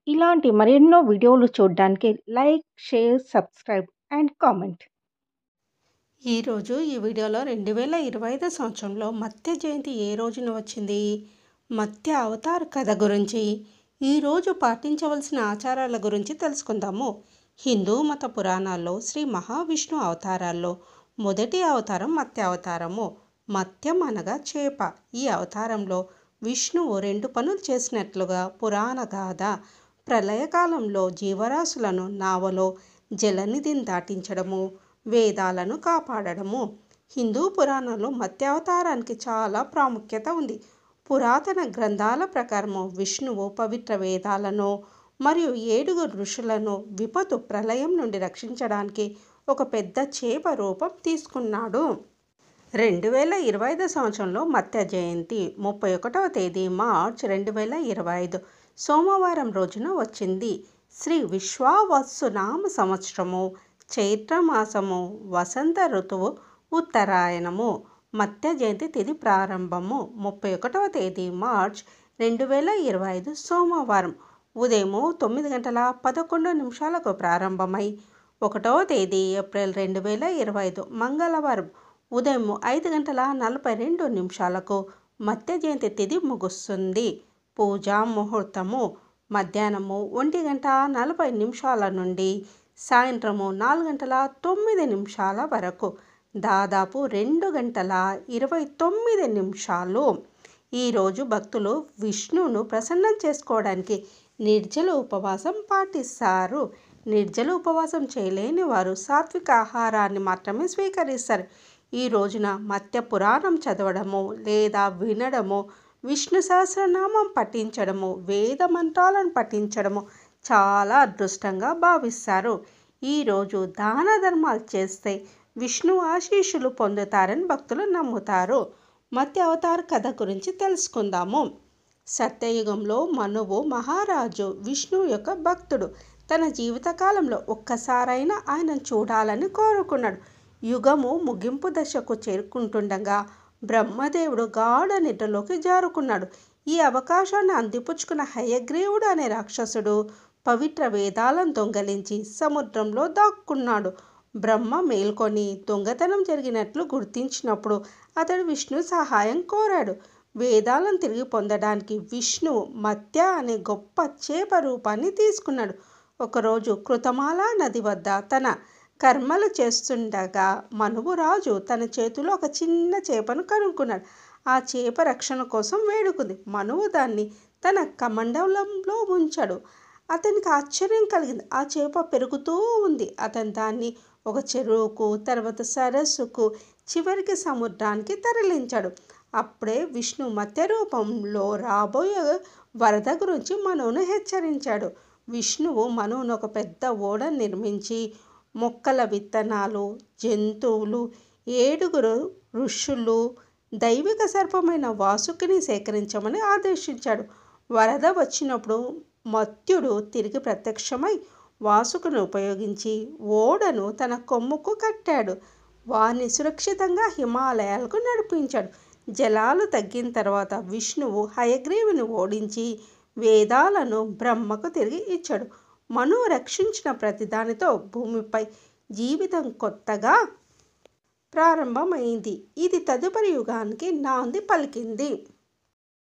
ఇలాంటి మరెన్నో వీడియోలు చూడడానికి like, share, subscribe and comment. ఈరోజు ఈ వీడియోలో 2025 సంవత్సరంలో మత్స్య జయంతి ఏ రోజున వచ్చింది, మత్స్య అవతార కథ గురించి, ఈరోజు పాటించవలసిన ఆచారాల గురించి తెలుసుకుందాము. హిందూ మత పురాణాల్లో శ్రీ మహావిష్ణు అవతారాల్లో మొదటి అవతారం మత్స్య అవతారము. మత్స్యం అనగా చేప. ఈ అవతారంలో విష్ణువు 2 పనులు చేసినట్లుగా పురాణ గాథ. ప్రళయకాలంలో జీవరాశులను నావలో జలనిధిని దాటించడము, వేదాలను కాపాడడము. హిందూ పురాణంలో మత్స్యావతారానికి చాలా ప్రాముఖ్యత ఉంది. పురాతన గ్రంథాల ప్రకారము విష్ణువు పవిత్ర వేదాలను మరియు 7 ఋషులను విపత్తు ప్రళయం నుండి రక్షించడానికి ఒక పెద్ద చేప రూపం తీసుకున్నాడు. 2025 సంవత్సరంలో మత్స్య జయంతి 31వ తేదీ మార్చ్ 2025 సోమవారం రోజున వచ్చింది. శ్రీ విశ్వావసునామ సంవత్సరము, చైత్రమాసము, వసంత ఋతువు, ఉత్తరాయణము. మత్స్య జయంతి తిథి ప్రారంభము 31వ తేదీ మార్చ్ 2025 సోమవారం ఉదయం 9:11 ప్రారంభమై 1వ తేదీ ఏప్రిల్ 2025 మంగళవారం ఉదయం 5:42 మత్స్య జయంతి తిథి ముగుస్తుంది. పూజా ముహూర్తము మధ్యాహ్నము 1:40 నుండి సాయంత్రము 4:09 వరకు, దాదాపు 2:29. ఈరోజు భక్తులు విష్ణువును ప్రసన్నం చేసుకోవడానికి నిర్జల ఉపవాసం పాటిస్తారు. నిర్జల ఉపవాసం చేయలేని వారు సాత్విక ఆహారాన్ని మాత్రమే స్వీకరిస్తారు. ఈ రోజున మత్స్య పురాణం చదవడము లేదా వినడము, విష్ణు సహస్రనామం పఠించడము, వేద మంత్రాలను పఠించడము చాలా అదృష్టంగా భావిస్తారు. ఈరోజు దాన ధర్మాలు చేస్తే విష్ణు ఆశీస్సులు పొందుతారని భక్తులు నమ్ముతారు. మత్స్య అవతార కథ గురించి తెలుసుకుందాము. సత్యయుగంలో మనువు మహారాజు విష్ణువు యొక్క భక్తుడు. తన జీవితకాలంలో ఒక్కసారైనా ఆయనను చూడాలని కోరుకున్నాడు. యుగము ముగింపు దశకు చేరుకుంటుండగా బ్రహ్మదేవుడు గాఢ నిద్రలోకి జారుకున్నాడు. ఈ అవకాశాన్ని అందిపుచ్చుకున్న హయగ్రీవుడు అనే రాక్షసుడు పవిత్ర వేదాలను దొంగలించి సముద్రంలో దాక్కున్నాడు. బ్రహ్మ మేల్కొని దొంగతనం జరిగినట్లు గుర్తించినప్పుడు అతడు విష్ణు సహాయం కోరాడు. వేదాలను తిరిగి పొందడానికి విష్ణువు మత్స్య అనే గొప్ప చేప రూపాన్ని తీసుకున్నాడు. ఒకరోజు కృతమాల నది వద్ద తన కర్మలు చేస్తుండగా మనువు రాజు తన చేతిలో ఒక చిన్న చేపను కనుక్కున్నాడు. ఆ చేప రక్షణ కోసం వేడుకుంది. మనువు దాన్ని తన కమండలంలో ఉంచాడు. అతనికి ఆశ్చర్యం కలిగింది. ఆ చేప పెరుగుతూ ఉంది. అతను దాన్ని ఒక చెరువుకు, తర్వాత సరస్సుకు, చివరికి సముద్రానికి తరలించాడు. అప్పుడే విష్ణు మత్స్య రూపంలో రాబోయే వరద గురించి మనువును హెచ్చరించాడు. విష్ణువు మనువును ఒక పెద్ద ఓడను నిర్మించి మొక్కల విత్తనాలు, జంతువులు, 7 ఋషులు, దైవిక సర్పమైన వాసుకిని సేకరించమని ఆదేశించాడు. వరద వచ్చినప్పుడు మత్స్యుడు తిరిగి ప్రత్యక్షమై వాసుకును ఉపయోగించి ఓడను తన కొమ్ముకు కట్టాడు. వారిని సురక్షితంగా హిమాలయాలకు నడిపించాడు. జలాలు తగ్గిన తర్వాత విష్ణువు హయగ్రీవుని ఓడించి వేదాలను బ్రహ్మకు తిరిగి ఇచ్చాడు. మనువు రక్షించిన ప్రతిదానితో భూమిపై జీవితం కొత్తగా ప్రారంభమైంది. ఇది తదుపరి యుగానికి నాంది పలికింది.